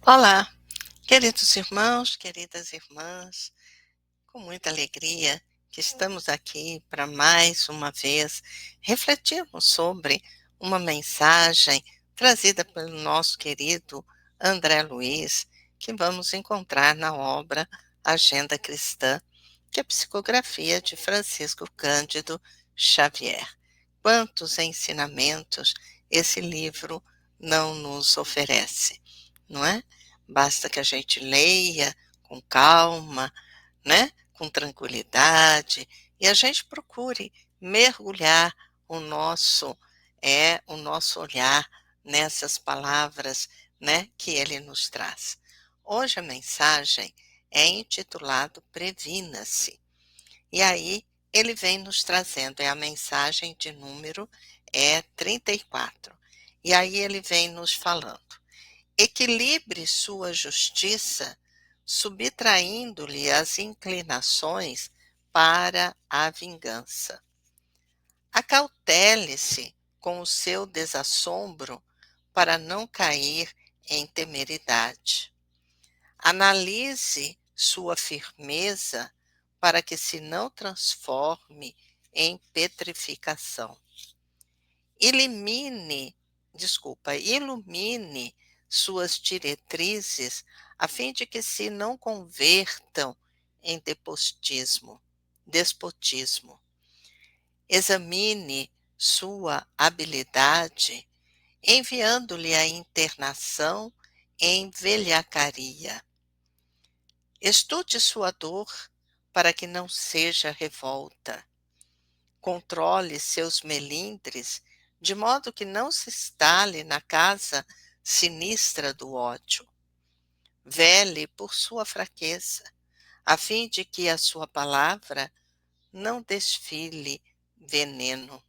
Olá, queridos irmãos, queridas irmãs, com muita alegria que estamos aqui para mais uma vez refletirmos sobre uma mensagem trazida pelo nosso querido André Luiz, que vamos encontrar na obra Agenda Cristã, que é a psicografia de Francisco Cândido Xavier. Quantos ensinamentos esse livro não nos oferece, não é? Basta que a gente leia com calma, né, com tranquilidade, e a gente procure mergulhar o nosso olhar nessas palavras, né, que ele nos traz. Hoje a mensagem é intitulado Previna-se. E aí ele vem nos trazendo, é a mensagem de número 34. E aí ele vem nos falando: equilibre sua justiça, subtraindo-lhe as inclinações para a vingança. Acautele-se com o seu desassombro para não cair em temeridade. Analise sua firmeza para que se não transforme em petrificação. Ilumine suas diretrizes a fim de que se não convertam em despotismo. Examine sua habilidade, enviando-lhe a internação em velhacaria. Estude sua dor para que não seja revolta. Controle seus melindres, de modo que não se instale na casa sinistra do ódio. Vele por sua fraqueza, a fim de que a sua palavra não desfile veneno.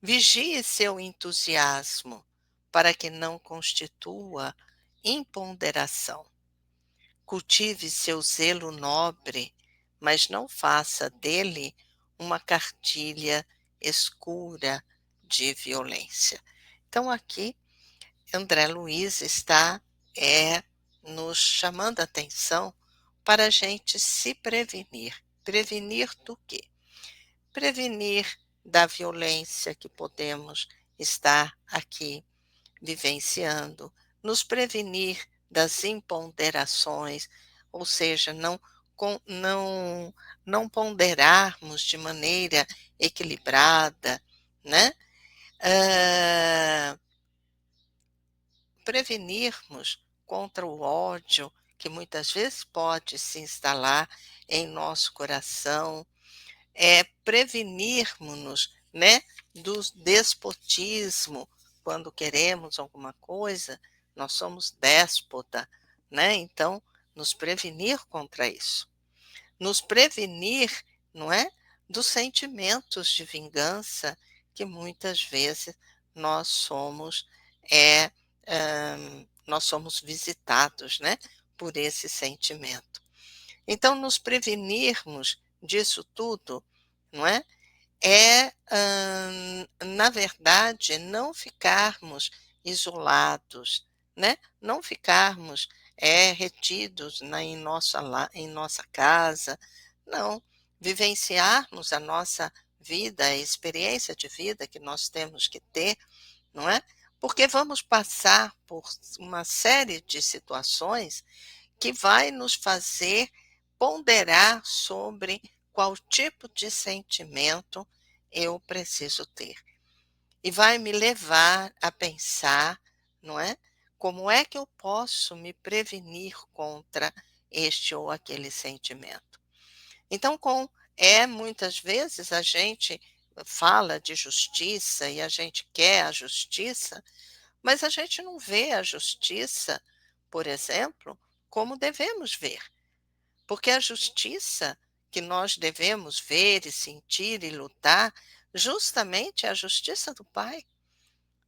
Vigie seu entusiasmo, para que não constitua imponderação. Cultive seu zelo nobre, mas não faça dele uma cartilha escura de violência. Então aqui André Luiz está nos chamando a atenção para a gente se prevenir. Prevenir do quê? Prevenir da violência que podemos estar aqui vivenciando, nos prevenir das imponderações, ou seja, não ponderarmos de maneira equilibrada, né? Ah, prevenirmos contra o ódio que muitas vezes pode se instalar em nosso coração, prevenirmos-nos, né, do despotismo. Quando queremos alguma coisa, nós somos déspota, né? Então, nos prevenir contra isso. Nos prevenir, não é, dos sentimentos de vingança que muitas vezes nós somos é, nós somos visitados, né, por esse sentimento. Então, nos prevenirmos disso tudo, não é? Na verdade, não ficarmos isolados, né? Não ficarmos retidos em nossa casa, não. Vivenciarmos a nossa vida, a experiência de vida que nós temos que ter, não é? Porque vamos passar por uma série de situações que vai nos fazer ponderar sobre qual tipo de sentimento eu preciso ter. E vai me levar a pensar, não é? Como é que eu posso me prevenir contra este ou aquele sentimento? Então, muitas vezes a gente fala de justiça e a gente quer a justiça, mas a gente não vê a justiça, por exemplo, como devemos ver. Porque a justiça que nós devemos ver e sentir e lutar, justamente é a justiça do Pai.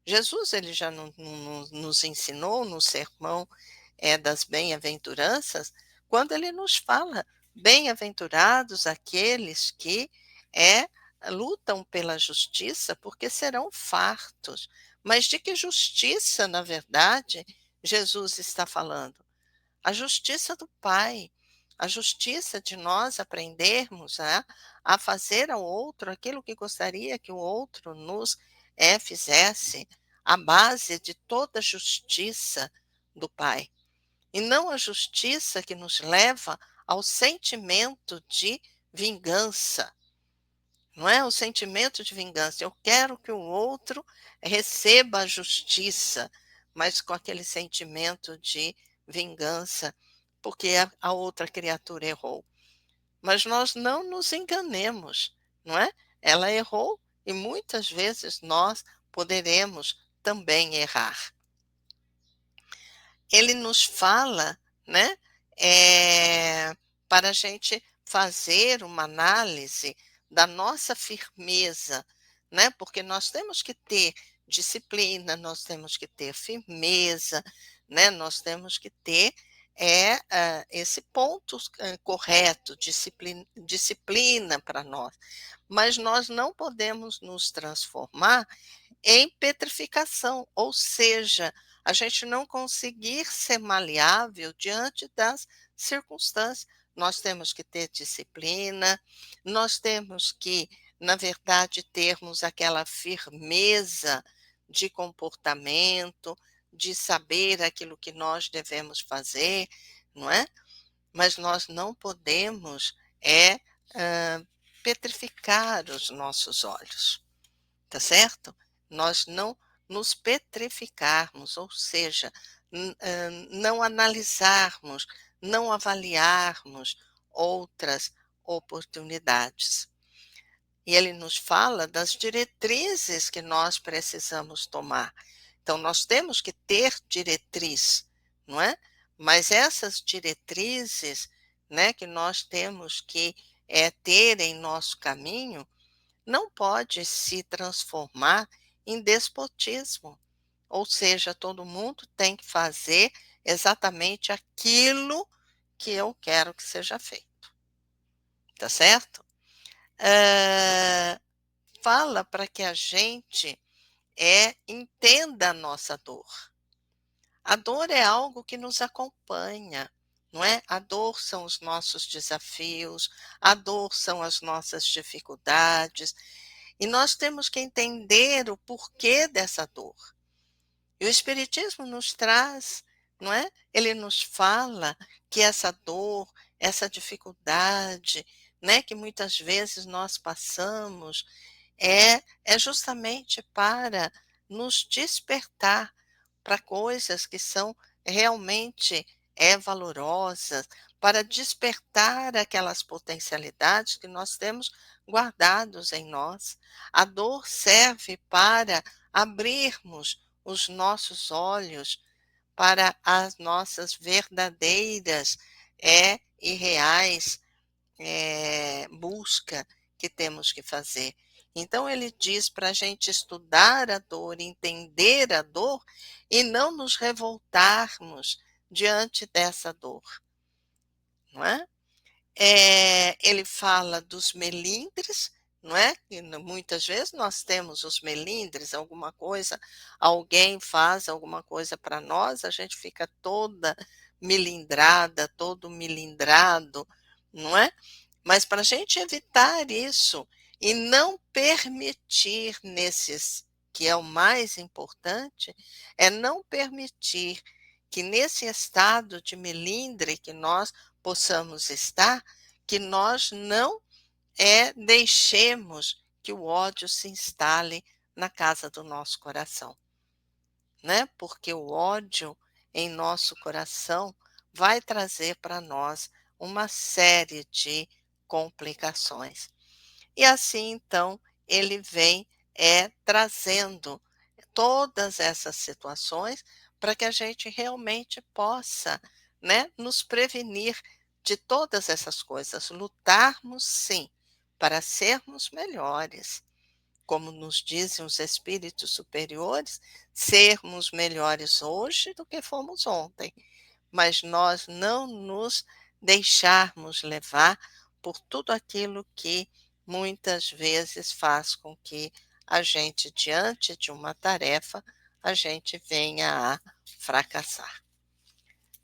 Jesus ele já nos ensinou no sermão das bem-aventuranças, quando ele nos fala: bem-aventurados aqueles que lutam pela justiça, porque serão fartos. Mas de que justiça, na verdade, Jesus está falando? A justiça do Pai, a justiça de nós aprendermos a fazer ao outro aquilo que gostaria que o outro nos fizesse, a base de toda justiça do Pai. E não a justiça que nos leva ao sentimento de vingança. Não é o sentimento de vingança. Eu quero que o outro receba a justiça, mas com aquele sentimento de vingança, porque a outra criatura errou. Mas nós não nos enganemos, não é? Ela errou e muitas vezes nós poderemos também errar. Ele nos fala, né, para a gente fazer uma análise da nossa firmeza, né, porque nós temos que ter disciplina, nós temos que ter firmeza, né, nós temos que ter esse ponto correto, disciplina para nós. Mas nós não podemos nos transformar em petrificação, ou seja, a gente não conseguir ser maleável diante das circunstâncias. Nós temos que ter disciplina, nós temos que, na verdade, termos aquela firmeza de comportamento, de saber aquilo que nós devemos fazer, não é? Mas nós não podemos hã, petrificar os nossos olhos. Tá certo? Nós não nos petrificarmos, ou seja, não analisarmos, não avaliarmos outras oportunidades. E ele nos fala das diretrizes que nós precisamos tomar. Então, nós temos que ter diretriz, não é? Mas essas diretrizes, né, que nós temos que ter em nosso caminho, não pode se transformar em despotismo. Ou seja, todo mundo tem que fazer exatamente aquilo que eu quero que seja feito. Tá certo? Fala para que a gente entenda a nossa dor. A dor é algo que nos acompanha, não é? A dor são os nossos desafios, a dor são as nossas dificuldades, e nós temos que entender o porquê dessa dor. E o Espiritismo nos traz, não é? Ele nos fala que essa dor, essa dificuldade, né, que muitas vezes nós passamos, é justamente para nos despertar para coisas que são realmente valorosas, para despertar aquelas potencialidades que nós temos guardados em nós. A dor serve para abrirmos os nossos olhos para as nossas verdadeiras e reais busca que temos que fazer. Então, ele diz para a gente estudar a dor, entender a dor e não nos revoltarmos diante dessa dor, não é? Ele fala dos melindres, não é? E muitas vezes nós temos os melindres, alguma coisa, alguém faz alguma coisa para nós, a gente fica toda melindrada, todo melindrado, não é? Mas para a gente evitar isso e não permitir nesses, que é o mais importante, é não permitir que nesse estado de melindre que nós possamos estar, que nós não deixemos que o ódio se instale na casa do nosso coração, né? Porque o ódio em nosso coração vai trazer para nós uma série de complicações. E assim, então, ele vem trazendo todas essas situações para que a gente realmente possa, né, nos prevenir de todas essas coisas, lutarmos sim para sermos melhores, como nos dizem os espíritos superiores, sermos melhores hoje do que fomos ontem, mas nós não nos deixarmos levar por tudo aquilo que muitas vezes faz com que a gente, diante de uma tarefa, a gente venha a fracassar.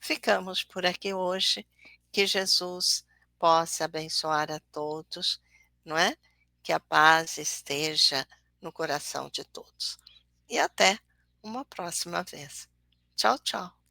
Ficamos por aqui hoje, que Jesus possa abençoar a todos, não é? Que a paz esteja no coração de todos. E até uma próxima vez. Tchau, tchau.